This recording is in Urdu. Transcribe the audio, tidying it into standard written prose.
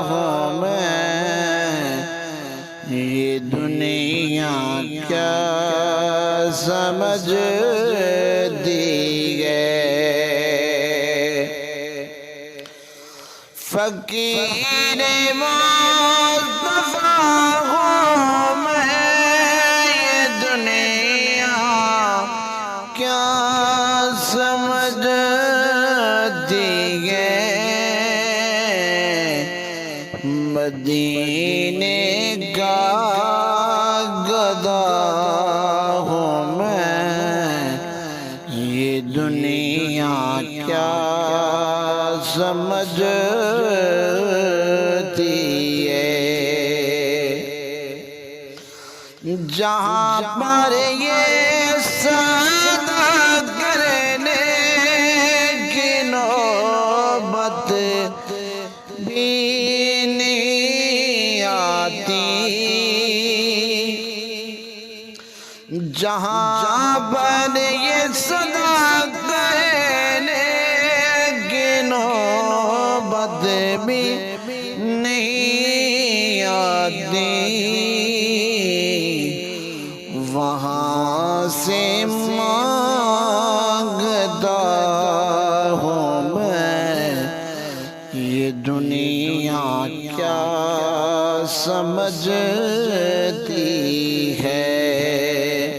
ہوں میں، یہ دنیا کیا سمجھتی ہے۔ فقیر مصطفیٰ ہوں میں، یہ دنیا کیا سمجھتی ہے۔ مدینے کا گدا ہوں میں، یہ دنیا کیا سمجھتی ہے۔ جہاں پر یہ سودا کرنے کی نوبت بھی نہیں آتی، جہاں پر یہ سودا کرنے کی نوبت بھی نہیں آتی، وہاں سے مانگتا ہوں میں، یہ دنیا کیا سمجھ